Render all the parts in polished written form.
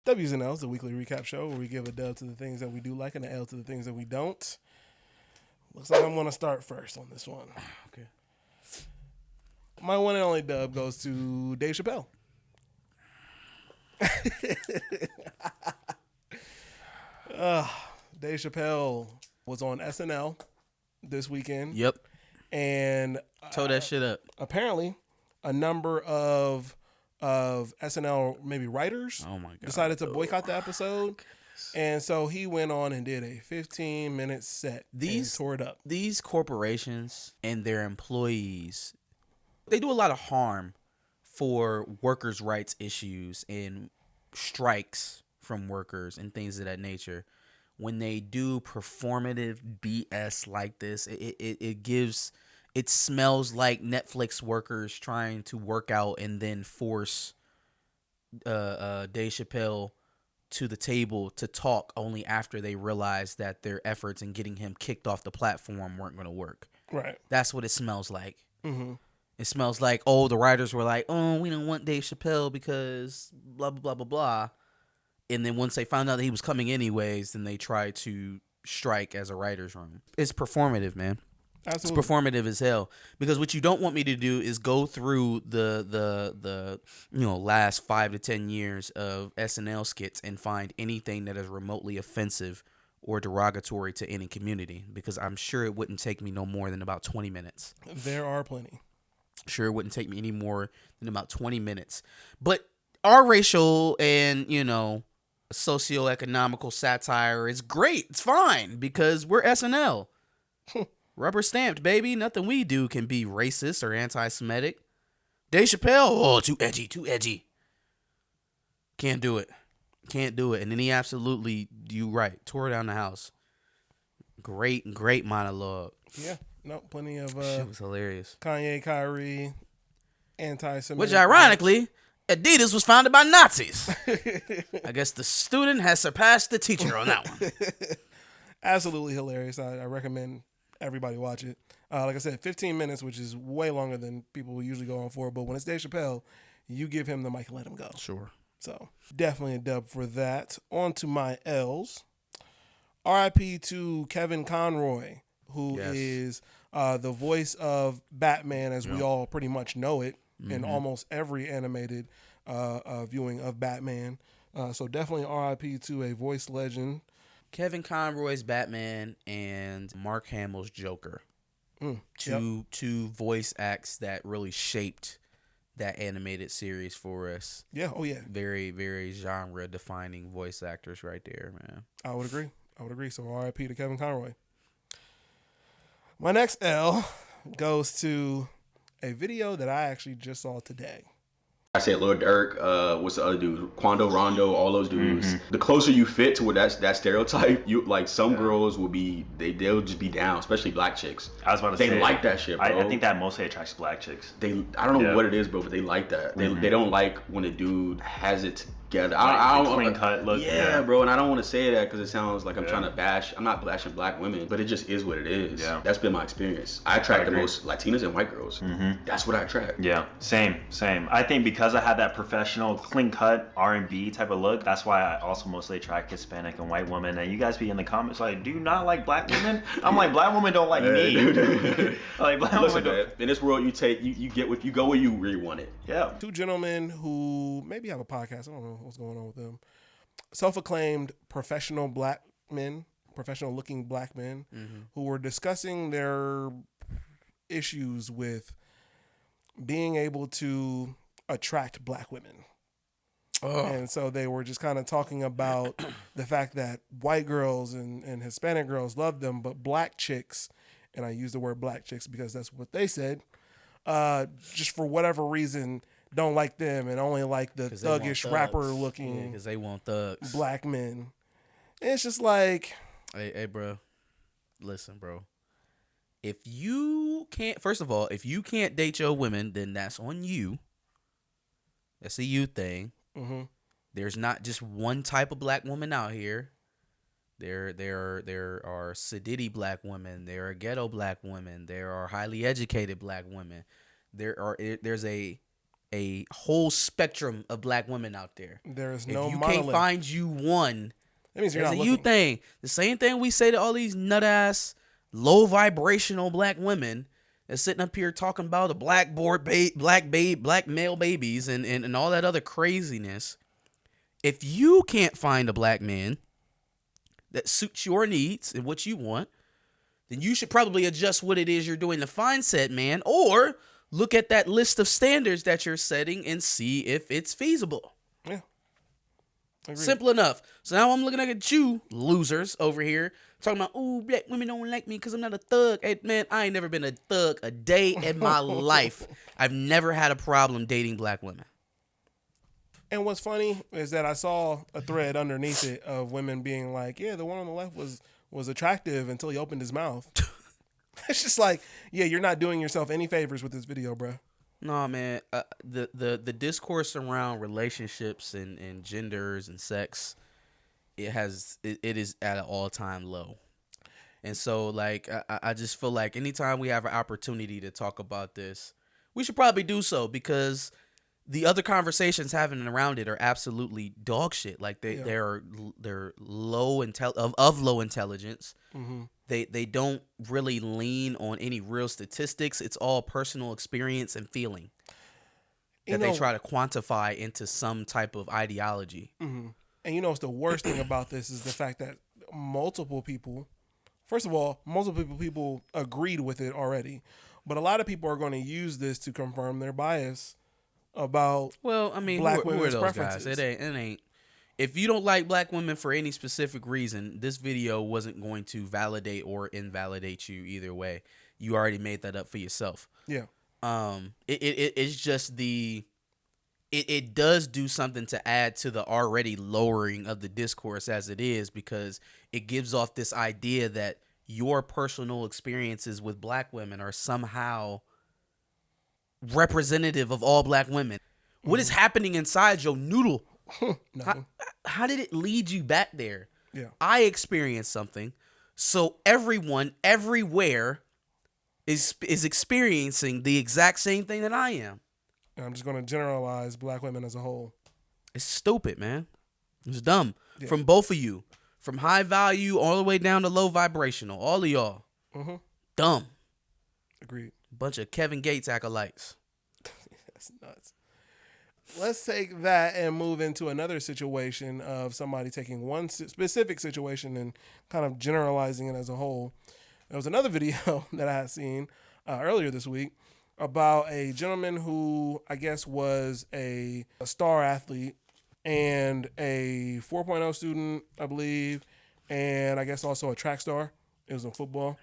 W's and L's, the weekly recap show where we give a dub to the things that we do like and an L to the things that we don't. Looks like I'm going to start first on this one. Okay. My one and only dub goes to Dave Chappelle. Dave Chappelle was on SNL this weekend. Yep. And Told that shit up. apparently a number of SNL maybe writers decided to boycott the episode. And so he went on and did a 15-minute set and tore it up. These corporations and their employees, they do a lot of harm for workers' rights issues and strikes from workers and things of that nature. When they do performative BS like this, it smells like Netflix workers trying to work out and then force Dave Chappelle to the table to talk only after they realized that their efforts in getting him kicked off the platform weren't going to work. Right. That's what it smells like. Mm-hmm. It smells like, the writers were like, we don't want Dave Chappelle because blah, blah, blah, blah, blah. And then once they found out that he was coming anyways, then they tried to strike as a writer's room. It's performative, man. Absolutely. It's performative as hell. Because what you don't want me to do is go through the last 5 to 10 years of SNL skits and find anything that is remotely offensive or derogatory to any community. Because I'm sure it wouldn't take me no more than about 20 minutes. There are plenty. Sure, it wouldn't take me any more than about 20 minutes. But our racial and, socioeconomical satire is great. It's fine because we're SNL. Rubber stamped, baby. Nothing we do can be racist or anti-Semitic. Dave Chappelle, too edgy. Can't do it. And then he absolutely, you right, tore down the house. Great monologue. Yeah, no, plenty of shit was hilarious. Kanye, Kyrie, anti-Semitic. Which ironically, Adidas was founded by Nazis. I guess the student has surpassed the teacher on that one. Absolutely hilarious. I recommend everybody watch it. Like I said, 15 minutes, which is way longer than people usually go on for. But when it's Dave Chappelle, you give him the mic and let him go. Sure. So definitely a dub for that. On to my L's. R.I.P. to Kevin Conroy, who is the voice of Batman as we all pretty much know it in almost every animated viewing of Batman. So definitely R.I.P. to a voice legend. Kevin Conroy's Batman and Mark Hamill's Joker. Two voice acts that really shaped that animated series for us. Yeah, oh yeah. Very, very genre-defining voice actors right there, man. I would agree. So R.I.P. to Kevin Conroy. My next L goes to a video that I actually just saw today. I said Lil Durk, what's the other dude? Quando, Rondo, all those dudes. The closer you fit to what that stereotype, you like some girls will be they'll just be down, especially black chicks. I was about to say they like that shit, bro. I think that mostly attracts black chicks. I don't know what it is, bro, but they like that. They don't like when a dude has it together. I don't clean cut look. Yeah, bro, and I don't want to say that because it sounds like I'm trying to bash. I'm not bashing black women, but it just is what it is. Yeah, that's been my experience. I attract the most Latinas and white girls. That's what I attract. Yeah, same. I think because I had that professional, clean cut R&B type of look, that's why I also mostly attract Hispanic and white women. And you guys be in the comments like, do you not like black women? I'm like, black women don't like me. Like black women don't. In this world, you get what you go where you really want it. Yeah. Two gentlemen who maybe have a podcast. I don't know what's going on with them. Self-acclaimed professional looking black men who were discussing their issues with being able to attract black women. And so they were just kind of talking about the fact that white girls and Hispanic girls love them, but black chicks, and I use the word black chicks because that's what they said, just for whatever reason don't like them and only like the thuggish rapper looking because they want thugs, black men. And it's just like, hey bro, listen bro, if you can't, first of all, if you can't date your women, then that's on you. That's a you thing. There's not just one type of black woman out here. There are sedity black women. There are ghetto black women. There are highly educated black women. There's a a whole spectrum of black women out there. There is If no you monolith. can't find you one, That means you're there's not a you looking. thing. The same thing we say to all these nut ass, low vibrational black women that's sitting up here talking about the black male babies and all that other craziness. If you can't find a black man that suits your needs and what you want, then you should probably adjust what it is you're doing to find said man, or look at that list of standards that you're setting and see if it's feasible. Yeah. Agreed. Simple enough. So now I'm looking at you losers over here talking about, ooh, black women don't like me because I'm not a thug. Hey, man, I ain't never been a thug a day in my life. I've never had a problem dating black women. And what's funny is that I saw a thread underneath it of women being like, yeah, the one on the left was attractive until he opened his mouth. It's just like, yeah, you're not doing yourself any favors with this video, bro. No, man. The discourse around relationships and genders and sex, it is at an all-time low. And so, like, I just feel like anytime we have an opportunity to talk about this, we should probably do so, because the other conversations having around it are absolutely dog shit. Like they're low low intelligence. Mm-hmm. They don't really lean on any real statistics. It's all personal experience and feeling that they try to quantify into some type of ideology. Mm-hmm. And you know what's the worst thing about this is the fact that multiple people agreed with it already, but a lot of people are going to use this to confirm their bias about black who are women's those preferences. guys? It ain't. If you don't like black women for any specific reason, this video wasn't going to validate or invalidate you either way. You already made that up for yourself. Yeah. It's just it does do something to add to the already lowering of the discourse as it is, because it gives off this idea that your personal experiences with black women are somehow representative of all black women. Mm-hmm. What is happening inside your noodle? How did it lead you back there? Yeah. I experienced something, so everyone everywhere is experiencing the exact same thing that I am. And I'm just going to generalize black women as a whole. It's stupid, man. It's dumb. Yeah. From both of you, from high value all the way down to low vibrational, all of y'all. Mm-hmm. Dumb. Agreed. Bunch of Kevin Gates acolytes. That's nuts. Let's take that and move into another situation of somebody taking one specific situation and kind of generalizing it as a whole. There was another video that I had seen earlier this week about a gentleman who I guess was a star athlete and a 4.0 student, I believe, and I guess also a track star. It was in football.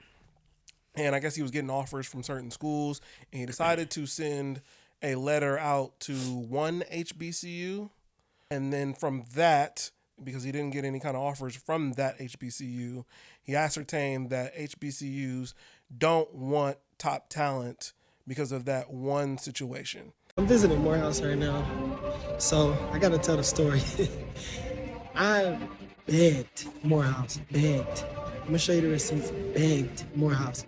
And I guess he was getting offers from certain schools, and he decided to send a letter out to one HBCU. And then from that, because he didn't get any kind of offers from that HBCU, he ascertained that HBCUs don't want top talent because of that one situation. I'm visiting Morehouse right now, so I gotta tell the story. I begged Morehouse, begged. I'm gonna show you the receipts, begged Morehouse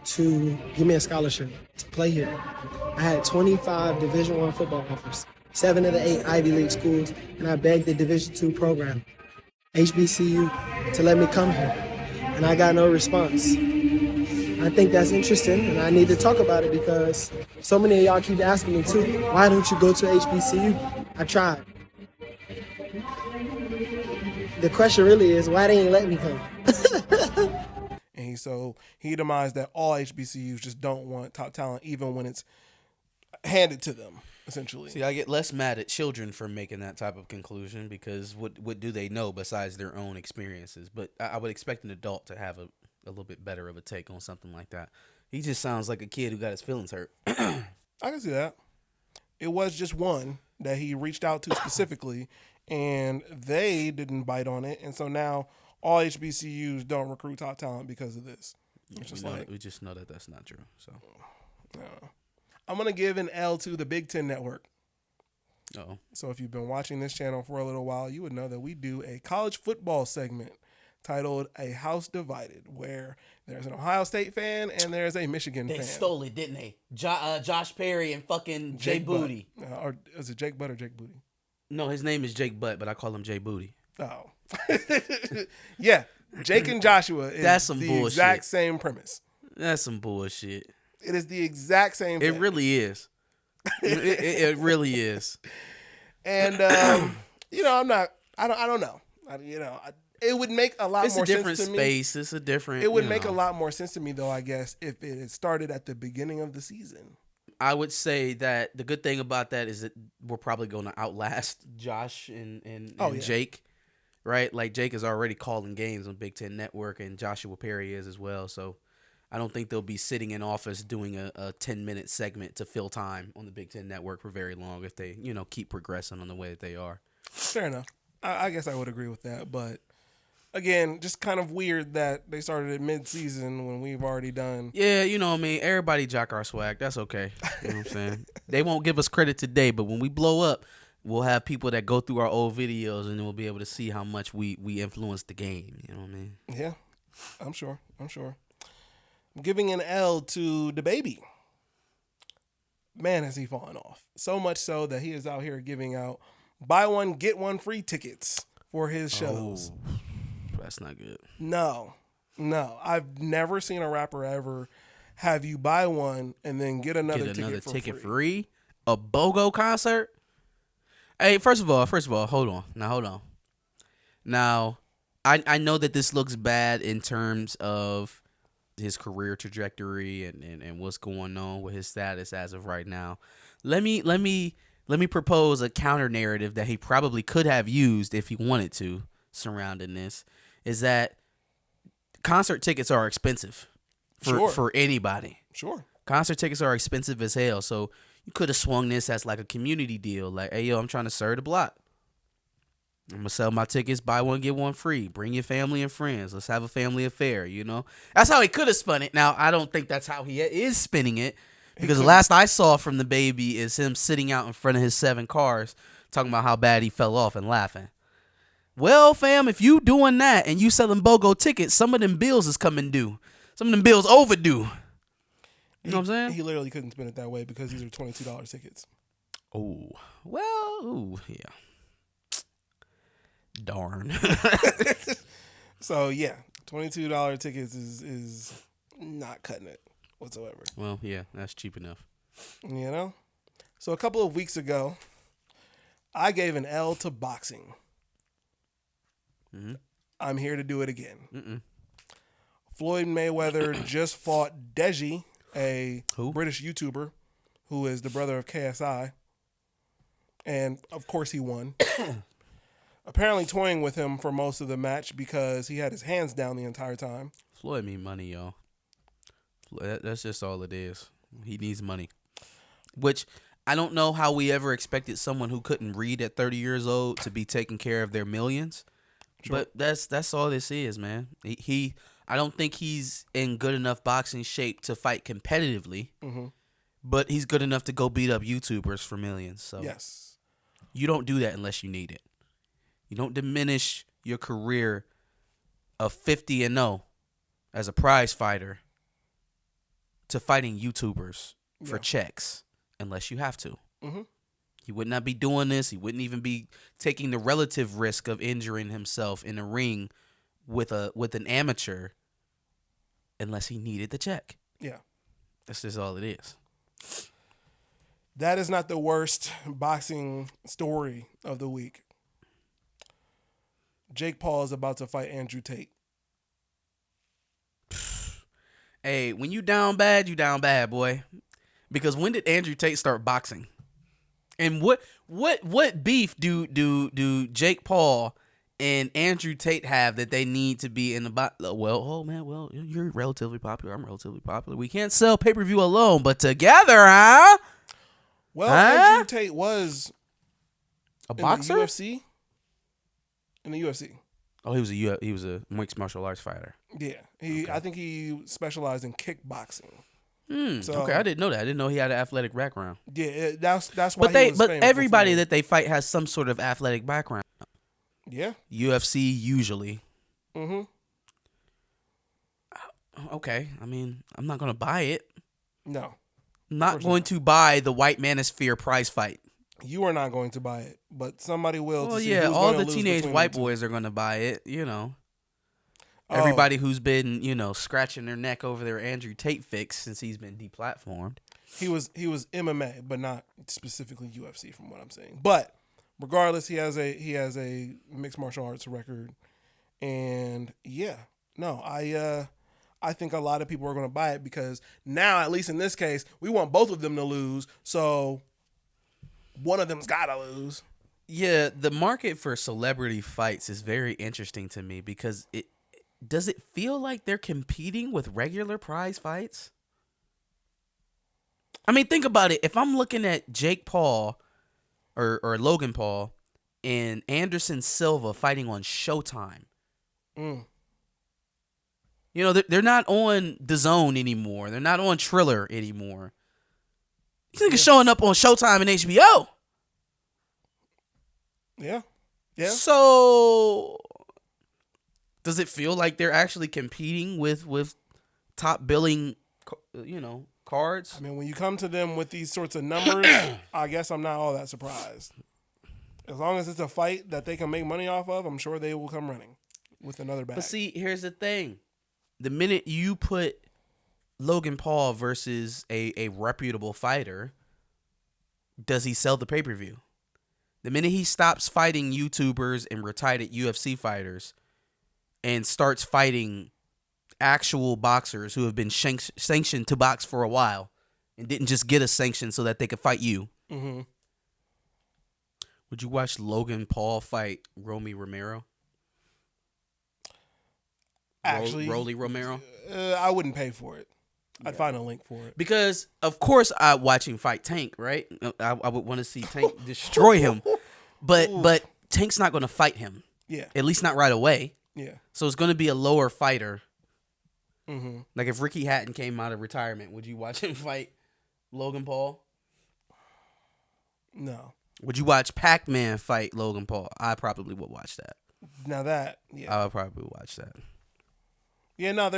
to give me a scholarship to play here. I had 25 Division I football offers, 7 of the 8 Ivy League schools, and I begged the Division II program, HBCU, to let me come here, and I got no response. I think that's interesting, and I need to talk about it because so many of y'all keep asking me too, why don't you go to HBCU? I tried. The question really is, why they ain't let me come? And he demised that all HBCUs just don't want top talent, even when it's handed to them, essentially. See, I get less mad at children for making that type of conclusion, because what do they know besides their own experiences? But I would expect an adult to have a little bit better of a take on something like that. He just sounds like a kid who got his feelings hurt. I can see that. It was just one that he reached out to specifically, and they didn't bite on it. And so now all HBCUs don't recruit top talent because of this. We just know that that's not true. So I'm going to give an L to the Big Ten Network. Uh-oh. So if you've been watching this channel for a little while, you would know that we do a college football segment titled "A House Divided," where there's an Ohio State fan and there's a Michigan They fan. stole it, didn't they? Josh Perry and fucking Jay Booty. Or is it Jake Butt or Jake Booty? No, his name is Jake Butt, but I call him Jay Booty. Oh. Yeah. Jake and Joshua is That's some the bullshit. exact same premise. That's some bullshit. It is the exact same thing. It really is. it really is. And you know, I don't know. It would make a lot It's more a different sense to space. me. It's a different. It would make a lot more sense to me, though, I guess, if it had started at the beginning of the season. I would say that the good thing about that is that we're probably going to outlast Josh and Jake, right? Like Jake is already calling games on Big Ten Network, and Joshua Perry is as well. So I don't think they'll be sitting in office doing a 10-minute segment to fill time on the Big Ten Network for very long if they, keep progressing on the way that they are. Fair enough. I guess I would agree with that, but again, just kind of weird that they started at mid-season when we've already done. Yeah, everybody jock our swag. That's okay. You know what I'm saying? They won't give us credit today, but when we blow up, we'll have people that go through our old videos and then we'll be able to see how much we influenced the game. You know what I mean? Yeah, I'm sure. I'm giving an L to DaBaby. Man, has he fallen off. So much so that he is out here giving out buy one, get one free tickets for his shows. Oh. That's not good. No. I've never seen a rapper ever have you buy one and then get another ticket for free. A BOGO concert? Hey, first of all, hold on. Now, I know that this looks bad in terms of his career trajectory and what's going on with his status as of right now. Let me propose a counter narrative that he probably could have used if he wanted to surrounding this. Is that concert tickets are expensive for anybody. Sure. Concert tickets are expensive as hell. So you could have swung this as like a community deal. Like, hey, yo, I'm trying to serve the block. I'm going to sell my tickets, buy one, get one free. Bring your family and friends. Let's have a family affair, That's how he could have spun it. Now, I don't think that's how he is spinning it. Because the last I saw from DaBaby is him sitting out in front of his 7 cars talking about how bad he fell off and laughing. Well, fam, if you doing that and you selling BOGO tickets, some of them bills is coming due. Some of them bills overdue. You know what I'm saying? He literally couldn't spin it that way because these are $22 tickets. Oh, well, yeah. Darn. So, yeah, $22 tickets is not cutting it whatsoever. Well, yeah, that's cheap enough. So a couple of weeks ago, I gave an L to boxing. Mm-hmm. I'm here to do it again. Floyd Mayweather just fought Deji, a British YouTuber who is the brother of KSI. And, of course, he won. Apparently toying with him for most of the match because he had his hands down the entire time. Floyd need money, y'all. That's just all it is. He needs money. Which, I don't know how we ever expected someone who couldn't read at 30 years old to be taking care of their millions. Sure. But that's all this is, man. I don't think he's in good enough boxing shape to fight competitively. Mm-hmm. But he's good enough to go beat up YouTubers for millions. So yes, you don't do that unless you need it. You don't diminish your career of 50-0 as a prize fighter to fighting YouTubers for checks unless you have to. Mm-hmm. He would not be doing this. He wouldn't even be taking the relative risk of injuring himself in a ring with an amateur unless he needed the check. Yeah. That's just all it is. That is not the worst boxing story of the week. Jake Paul is about to fight Andrew Tate. Hey, when you down bad, boy. Because when did Andrew Tate start boxing? And what beef do Jake Paul and Andrew Tate have that they need to be in the well, you're relatively popular. I'm relatively popular. We can't sell pay-per-view alone, but together, huh? Well, Andrew Tate was a boxer in the UFC. Oh, he was a mixed martial arts fighter. Yeah, I think he specialized in kickboxing. Okay, I didn't know that. I didn't know he had an athletic background. Yeah, that's why. But everybody that they fight has some sort of athletic background. Yeah. UFC usually. Mm-hmm. Okay, I mean, I'm not gonna buy it. No, I'm not going to buy the White Manosphere prize fight. you are not going to buy it, but somebody will. Well, to see yeah, who's all gonna the lose teenage between white the two. boys are gonna buy it. You know, Oh, everybody who's been scratching their neck over their Andrew Tate fix since he's been deplatformed. he was MMA, but not specifically UFC, from what I'm saying. But regardless, he has a mixed martial arts record, and I think a lot of people are going to buy it because now, at least in this case, we want both of them to lose. So one of them's got to lose. Yeah, the market for celebrity fights is very interesting to me because does it feel like they're competing with regular prize fights? I mean, think about it. If I'm looking at Jake Paul or Logan Paul and Anderson Silva fighting on Showtime, they're not on DAZN anymore. They're not on Triller anymore. These niggas showing up on Showtime and HBO. Yeah. So, does it feel like they're actually competing with top billing, cards? I mean, when you come to them with these sorts of numbers, I guess I'm not all that surprised. As long as it's a fight that they can make money off of, I'm sure they will come running with another bag. But see, here's the thing. The minute you put Logan Paul versus a reputable fighter, does he sell the pay-per-view? The minute he stops fighting YouTubers and retired UFC fighters and starts fighting actual boxers who have been sanctioned to box for a while and didn't just get a sanction so that they could fight you. Mm-hmm. Would you watch Logan Paul fight Romy Romero? Actually, Rolly Romero? I wouldn't pay for it. I'd find a link for it. Because, of course, I watch him fight Tank, right? I would want to see Tank destroy him. But Tank's not going to fight him. Yeah. At least not right away. Yeah. So it's going to be a lower fighter. Mm-hmm. Like if Ricky Hatton came out of retirement, would you watch him fight Logan Paul? No. Would you watch Pac-Man fight Logan Paul? I probably would watch that. Now that, yeah. I would probably watch that. Yeah, no,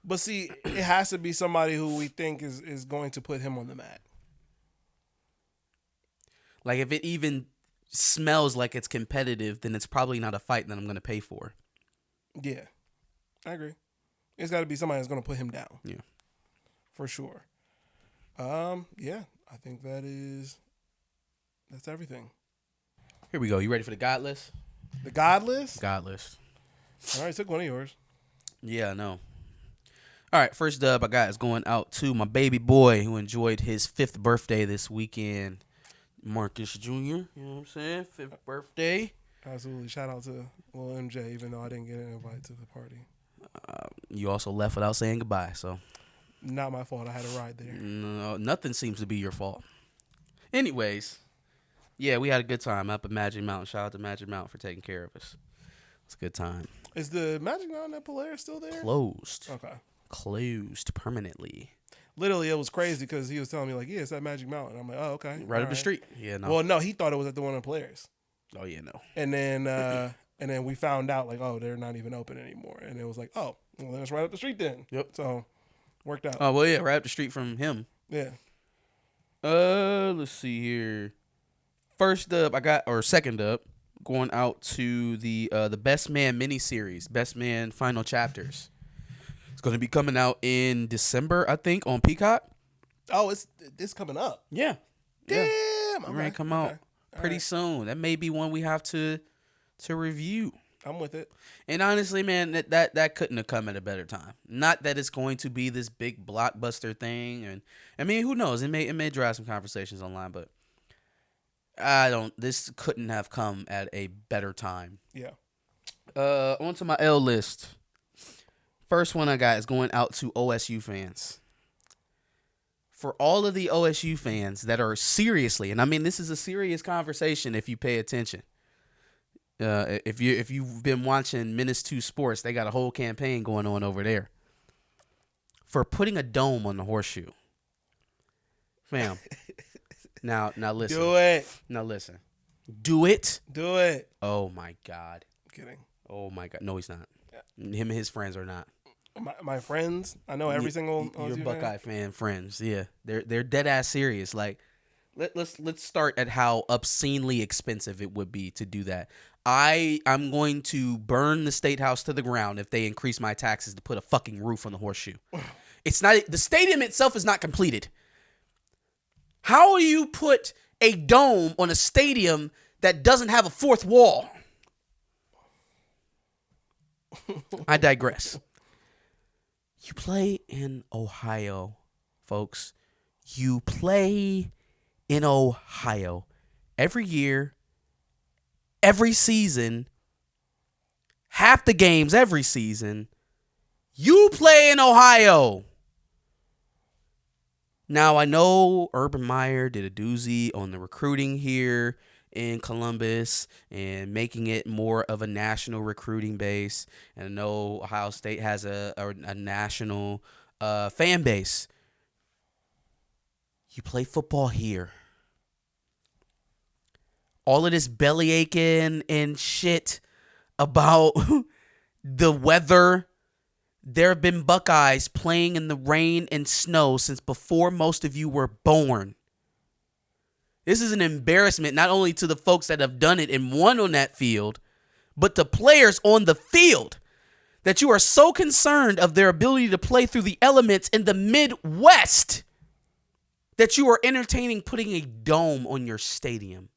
but see, it has to be somebody who we think is going to put him on the mat. Like if it even smells like it's competitive, then it's probably not a fight that I'm going to pay for. Yeah, I agree. It's got to be somebody that's going to put him down. Yeah, for sure. Yeah, I think that's everything. Here we go. You ready for the God list? The God list? God list. All right, took one of yours. Yeah, I know. All right, first dub I got is going out to my baby boy who enjoyed his 5th birthday this weekend. Marcus Jr., you know what I'm saying? 5th birthday. Absolutely. Shout out to Lil MJ, even though I didn't get an invite to the party. You also left without saying goodbye, so. Not my fault. I had a ride there. No, nothing seems to be your fault. Anyways, yeah, we had a good time up at Magic Mountain. Shout out to Magic Mountain for taking care of us. It's a good time. Is the Magic Mountain at Polaris still there? Closed. Okay. Closed permanently. Literally, it was crazy because he was telling me, like, yeah, it's at Magic Mountain. I'm like, oh, okay. Right up the street. Yeah, no. Well, no, he thought it was at the one in Polaris. Oh, yeah, no. And then we found out, like, oh, they're not even open anymore. And it was like, oh, well, then it's right up the street then. Yep. So, worked out. Oh, well, yeah, right up the street from him. Yeah. Let's see here. First up, second up, going out to the Best Man miniseries, Best Man Final Chapters. It's going to be coming out in December, I think, on Peacock. Oh, it's coming up. Yeah. Damn. It's Okay. going to come out pretty right. soon. That may be one we have to review. I'm with it. And honestly, man, that couldn't have come at a better time. Not that it's going to be this big blockbuster thing, and I mean, who knows? It may drive some conversations online, but this couldn't have come at a better time. Yeah. On to my L list. First one I got is going out to OSU fans. For all of the OSU fans that are seriously, and I mean this is a serious conversation if you pay attention. If you've been watching Menace 2 Sports, they got a whole campaign going on over there for putting a dome on the horseshoe. Fam. Now listen. Do it. Now listen. Do it. Do it. Oh my God. I'm kidding. Oh my God. No, he's not. Him and his friends are not. My friends, I know every single your OSU Buckeye fan friends. Yeah, they're dead ass serious. Like, let's start at how obscenely expensive it would be to do that. I'm going to burn the state house to the ground if they increase my taxes to put a fucking roof on the horseshoe. It's not, the stadium itself is not completed. How do you put a dome on a stadium that doesn't have a fourth wall? I digress. You play in Ohio, folks. You play in Ohio. Every year, every season, half the games every season, you play in Ohio. Now, I know Urban Meyer did a doozy on the recruiting here in Columbus and making it more of a national recruiting base. And I know Ohio State has a national fan base. You play football here. All of this belly aching and shit about the weather. There have been Buckeyes playing in the rain and snow since before most of you were born. This is an embarrassment not only to the folks that have done it and won on that field, but to players on the field, that you are so concerned of their ability to play through the elements in the Midwest that you are entertaining putting a dome on your stadium.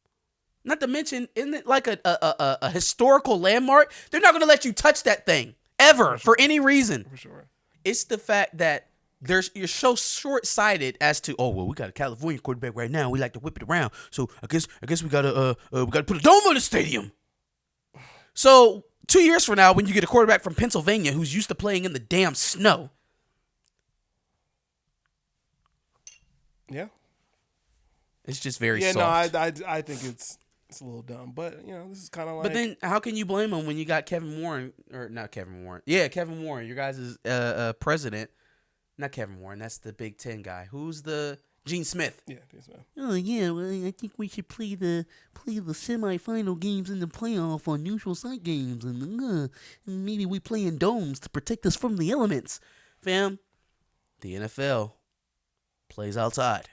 Not to mention, isn't it like a historical landmark? They're not going to let you touch that thing ever for any reason. For sure. It's the fact that you're so short-sighted as to, oh, well, we got a California quarterback right now. We like to whip it around. So I guess we gotta put a dome on the stadium. So 2 years from now, when you get a quarterback from Pennsylvania who's used to playing in the damn snow. Yeah. It's just very soft. No, I think it's a little dumb, but this is kind of like. But then, how can you blame him when you got Kevin Warren, or not Kevin Warren? Yeah, Kevin Warren, your guys' president. Not Kevin Warren. That's the Big Ten guy. Who's the Gene Smith? Yeah, Gene Smith. Oh yeah, well, I think we should play the semifinal games in the playoff on neutral site games, and maybe we play in domes to protect us from the elements. Fam, the NFL plays outside.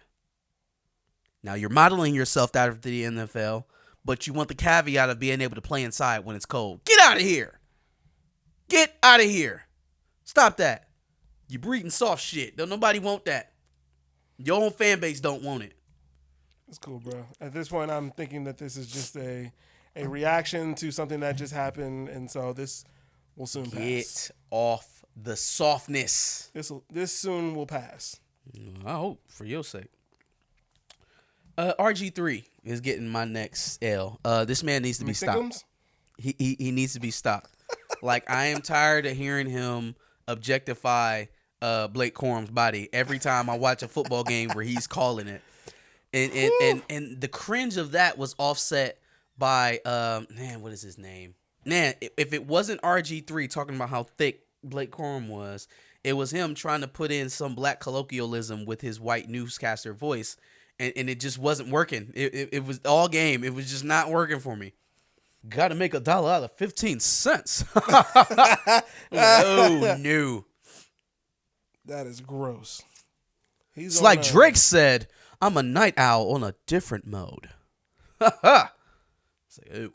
Now you're modeling yourself out of the NFL, but you want the caveat of being able to play inside when it's cold. Get out of here. Get out of here. Stop that. You're breeding soft shit. Don't nobody want that. Your own fan base don't want it. It's cool, bro. At this point, I'm thinking that this is just a reaction to something that just happened, and so this will soon pass. Get off the softness. This soon will pass. I hope, for your sake. RG3 is getting my next L. This man needs to be stopped. He needs to be stopped. Like, I am tired of hearing him objectify Blake Corum's body every time I watch a football game where he's calling it. And the cringe of that was offset by what is his name? Man, if it wasn't RG3 talking about how thick Blake Corum was, it was him trying to put in some black colloquialism with his white newscaster voice, and it just wasn't working. It was all game. It was just not working for me. Got to make $1 out of 15 cents. Oh, no. That is gross. It's like Drake said, I'm a night owl on a different mode. It's like, ooh.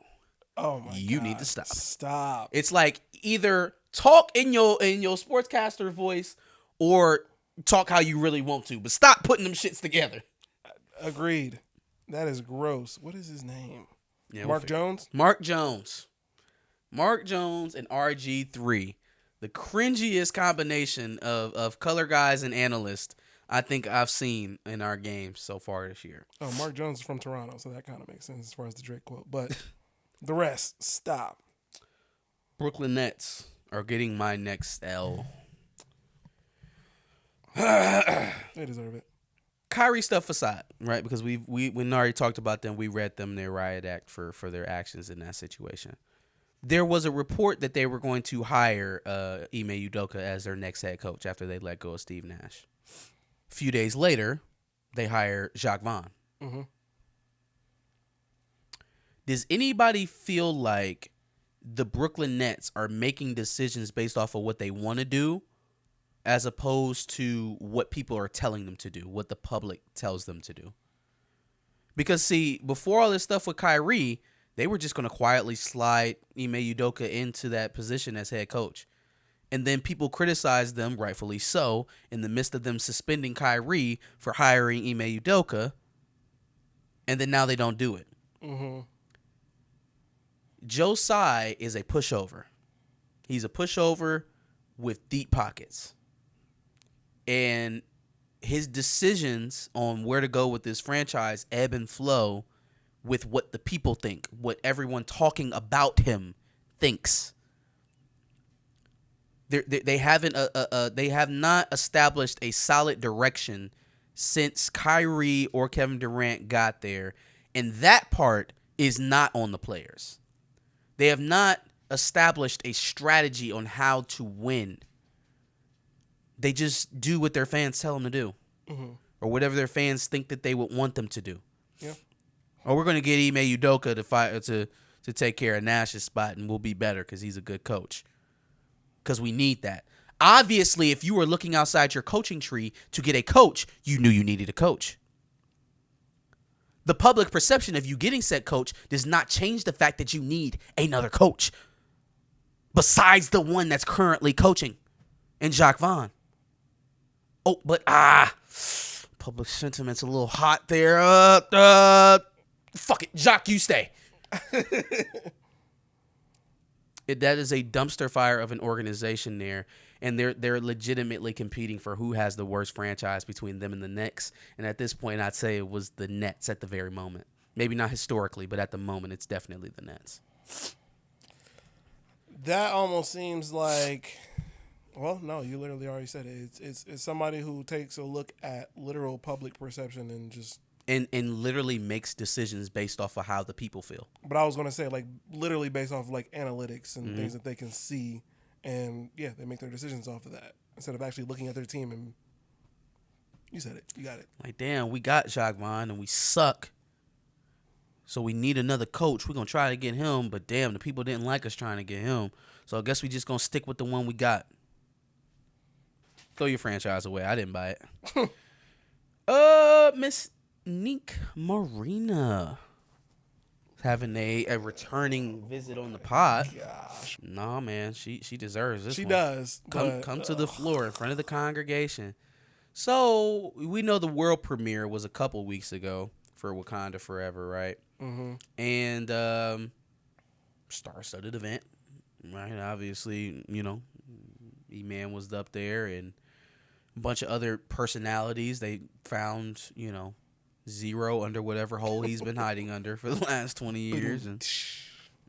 Oh my You God. need to stop. Stop. It's like either talk in your sportscaster voice or talk how you really want to, but stop putting them shits together. Agreed. That is gross. What is his name? Yeah, Mark Jones? Mark Jones and RG3. The cringiest combination of color guys and analysts I think I've seen in our games so far this year. Oh, Mark Jones is from Toronto, so that kind of makes sense as far as the Drake quote. But the rest, stop. Brooklyn Nets are getting my next L. They deserve it. Kyrie stuff aside, right? Because we already talked about them. We read them their riot act for their actions in that situation. There was a report that they were going to hire Ime Udoka as their next head coach after they let go of Steve Nash. A few days later, they hire Jacques Vaughn. Mm-hmm. Does anybody feel like the Brooklyn Nets are making decisions based off of what they want to do as opposed to what people are telling them to do, what the public tells them to do. Because, see, before all this stuff with Kyrie, they were just going to quietly slide Ime Udoka into that position as head coach. And then people criticized them, rightfully so, in the midst of them suspending Kyrie for hiring Ime Udoka. And then now they don't do it. Mm-hmm. Joe Tsai is a pushover. He's a pushover with deep pockets. And his decisions on where to go with this franchise ebb and flow with what the people think, what everyone talking about him thinks. They have not established a solid direction since Kyrie or Kevin Durant got there, and that part is not on the players. They have not established a strategy on how to win. They just do what their fans tell them to do, or whatever their fans think that they would want them to do. Yeah. Or we're going to get Ime Udoka to take care of Nash's spot, and we'll be better because he's a good coach. Because we need that. Obviously, if you were looking outside your coaching tree to get a coach, you knew you needed a coach. The public perception of you getting said coach does not change the fact that you need another coach besides the one that's currently coaching in Jacques Vaughn. Oh, but public sentiment's a little hot there. Fuck it, Jacques, you stay. That is a dumpster fire of an organization there, and they're legitimately competing for who has the worst franchise between them and the Knicks. And at this point, I'd say it was the Nets at the very moment. Maybe not historically, but at the moment, it's definitely the Nets. That almost seems like, well, no, you literally already said it. It's somebody who takes a look at literal public perception and just and literally makes decisions based off of how the people feel. But I was going to say, like, literally based off, like, analytics and things that they can see. And, yeah, they make their decisions off of that instead of actually looking at their team. And you said it. You got it. Like, damn, we got Jacques Vaughn and we suck. So we need another coach. We're going to try to get him. But, damn, the people didn't like us trying to get him. So I guess we just going to stick with the one we got. Throw your franchise away. I didn't buy it. Miss Nicque Marina having a returning visit on the pod. Gosh. Nah, man, she deserves this. She one. does. Come to the floor in front of the congregation. So we know the world premiere was a couple weeks ago for Wakanda Forever, right? Mm-hmm. And star-studded event, right? Obviously, you know, E-Man was up there and a bunch of other personalities. They found, you know, Zero under whatever hole he's been hiding under for the last 20 years. And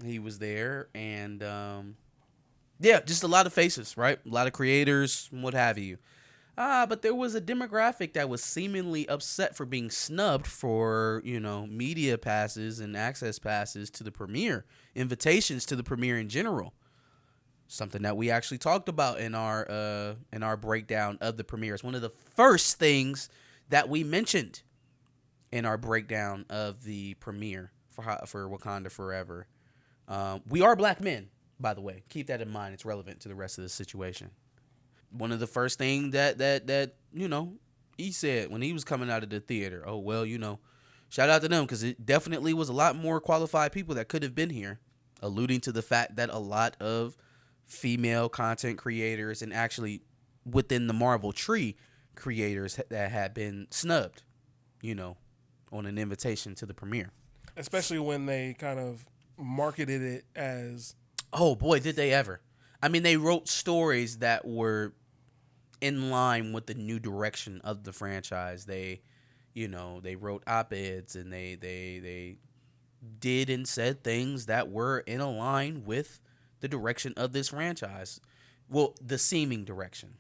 he was there. And, yeah, just a lot of faces, right? A lot of creators, what have you. But there was a demographic that was seemingly upset for being snubbed for, you know, media passes and access passes to the premiere, invitations to the premiere in general. Something that we actually talked about in our breakdown of the premiere. It's one of the first things that we mentioned in our breakdown of the premiere for Wakanda Forever. We are black men, by the way. Keep that in mind. It's relevant to the rest of the situation. One of the first things that you know, he said when he was coming out of the theater, oh, well, you know, shout out to them because it definitely was a lot more qualified people that could have been here, alluding to the fact that a lot of female content creators and actually within the Marvel tree creators that had been snubbed, you know, on an invitation to the premiere. Especially when they kind of marketed it as... Oh, boy, did they ever. I mean, they wrote stories that were in line with the new direction of the franchise. They, you know, they wrote op-eds and they did and said things that were in a line with the direction of this franchise. Well, the seeming direction,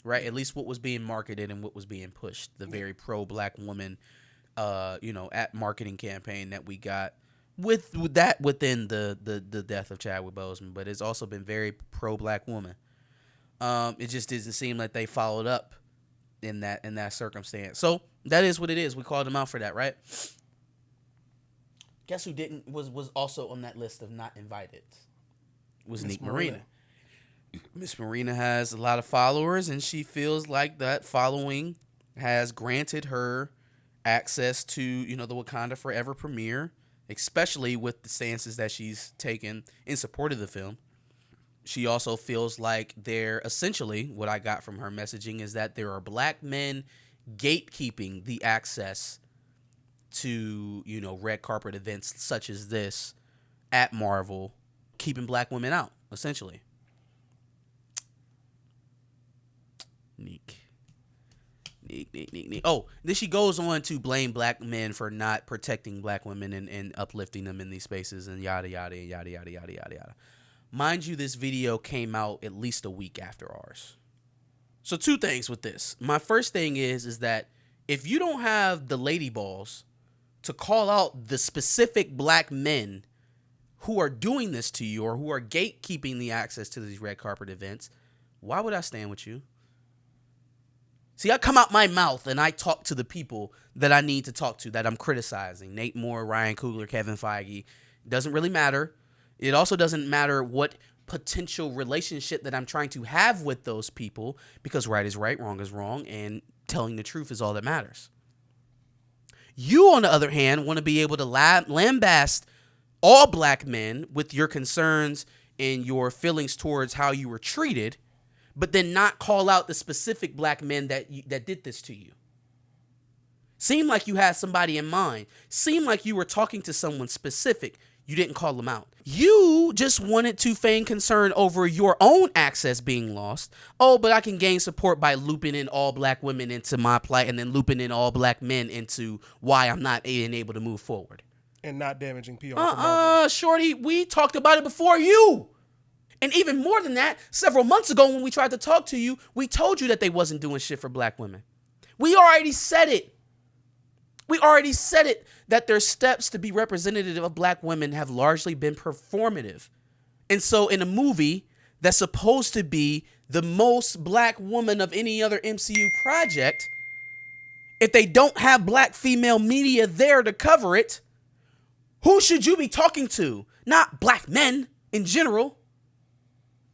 right? At least what was being marketed and what was being pushed. The very pro-black woman you know, at marketing campaign that we got with that within the death of Chadwick Boseman, but it's also been very pro-black woman. It just doesn't seem like they followed up in that circumstance. So that is what it is. We called them out for that, right? Guess who was also on that list of not invited? Was Nicque Marina. Miss Marina has a lot of followers, and she feels like that following has granted her access to, the Wakanda Forever premiere, especially with the stances that she's taken in support of the film. She also feels like essentially, what I got from her messaging is that there are black men gatekeeping the access to, red carpet events such as this at Marvel, keeping black women out, essentially. Nicque. Oh, then she goes on to blame black men for not protecting black women and uplifting them in these spaces and yada, yada, yada, yada, yada, yada, yada. Mind you, this video came out at least a week after ours. So 2 things with this. My first thing is that if you don't have the lady balls to call out the specific black men who are doing this to you or who are gatekeeping the access to these red carpet events, why would I stand with you? See, I come out my mouth and I talk to the people that I need to talk to, that I'm criticizing. Nate Moore, Ryan Coogler, Kevin Feige. It doesn't really matter. It also doesn't matter what potential relationship that I'm trying to have with those people, because right is right, wrong is wrong, and telling the truth is all that matters. You, on the other hand, want to be able to lambaste all black men with your concerns and your feelings towards how you were treated, but then not call out the specific black men that did this to you. Seemed like you had somebody in mind. Seemed like you were talking to someone specific. You didn't call them out. You just wanted to feign concern over your own access being lost. Oh, but I can gain support by looping in all black women into my plight and then looping in all black men into why I'm not being able to move forward. And not damaging PR. Shorty, we talked about it before you. And even more than that, several months ago when we tried to talk to you, we told you that they wasn't doing shit for black women. We already said it. That their steps to be representative of black women have largely been performative. And so in a movie that's supposed to be the most black woman of any other MCU project, if they don't have black female media there to cover it, who should you be talking to? Not black men in general.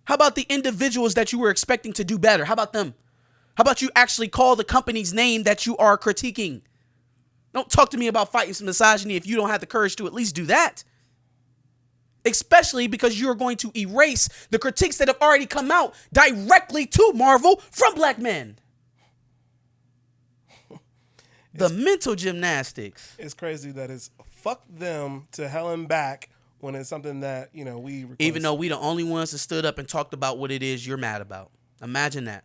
How about the individuals that you were expecting to do better? How about them? How about you actually call the company's name that you are critiquing? Don't talk to me about fighting some misogyny if you don't have the courage to at least do that. Especially because you're going to erase the critiques that have already come out directly to Marvel from black men. The mental gymnastics. It's crazy that it's fuck them to hell and back when it's something that, we request. Even though we the only ones that stood up and talked about what it is you're mad about. Imagine that.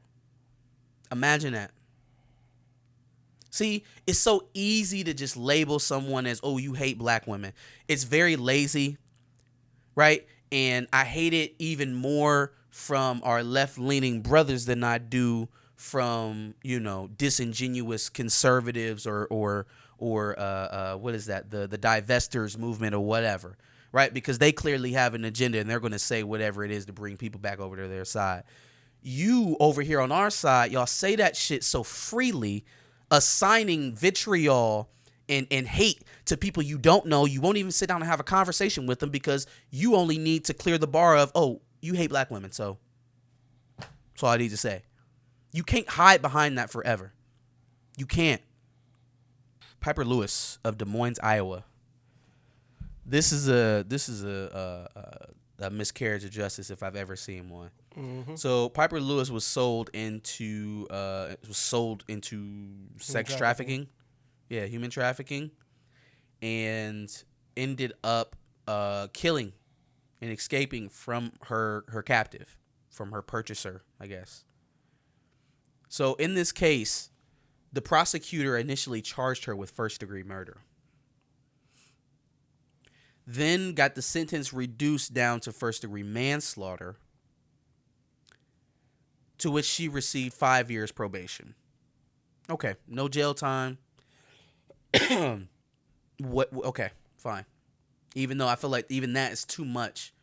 See, it's so easy to just label someone as, oh, you hate black women. It's very lazy, right? And I hate it even more from our left-leaning brothers than I do from, disingenuous conservatives or what is that? The divestors movement or whatever. Right? Because they clearly have an agenda and they're going to say whatever it is to bring people back over to their side. You over here on our side, y'all say that shit so freely, assigning vitriol and hate to people you don't know. You won't even sit down and have a conversation with them because you only need to clear the bar of, oh, you hate black women. So that's all I need to say. You can't hide behind that forever. You can't. Pieper Lewis of Des Moines, Iowa. This is a miscarriage of justice if I've ever seen one. Mm-hmm. So Pieper Lewis was sold into sex trafficking. Yeah, human trafficking, and ended up killing and escaping from her captive, from her purchaser, I guess. So in this case, the prosecutor initially charged her with first-degree murder. Then got the sentence reduced down to first-degree manslaughter, to which she received 5 years probation. Okay, no jail time. Okay, fine. Even though I feel like even that is too much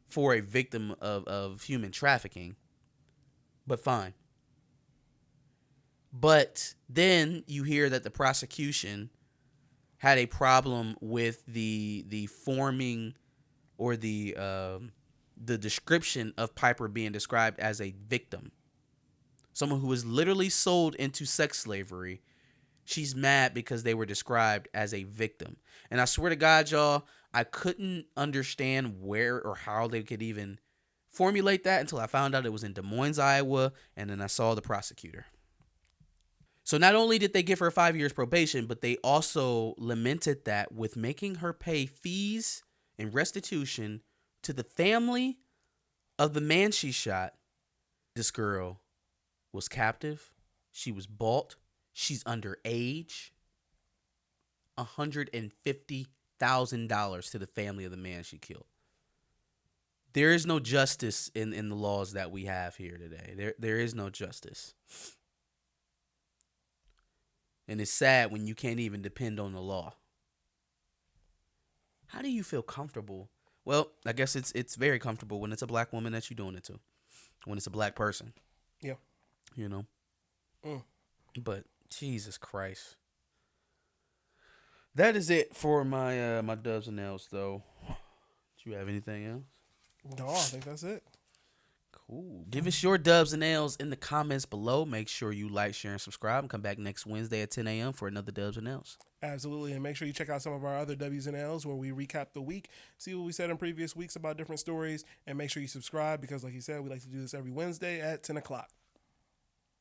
for a victim of human trafficking, but fine. But then you hear that the prosecution had a problem with the forming or the the description of Pieper being described as a victim, someone who was literally sold into sex slavery. She's mad because they were described as a victim. And I swear to God, y'all, I couldn't understand where or how they could even formulate that until I found out it was in Des Moines, Iowa, and then I saw the prosecutor. So not only did they give her 5 years probation, but they also lamented that with making her pay fees and restitution to the family of the man she shot. This girl was captive. She was bought. She's underage. $150,000 to the family of the man she killed. There is no justice in the laws that we have here today. There is no justice. And it's sad when you can't even depend on the law. How do you feel comfortable? Well, I guess it's very comfortable when it's a black woman that you're doing it to. When it's a black person. Yeah. You know? But Jesus Christ. That is it for my my dubs and L's, though. Do you have anything else? No, I think that's it. Cool. Give us your dubs and L's in the comments below. Make sure you like, share, and subscribe. And come back next Wednesday at 10 a.m. for another dubs and L's. Absolutely. And make sure you check out some of our other W's and L's where we recap the week, see what we said in previous weeks about different stories, and make sure you subscribe because, like you said, we like to do this every Wednesday at 10 o'clock.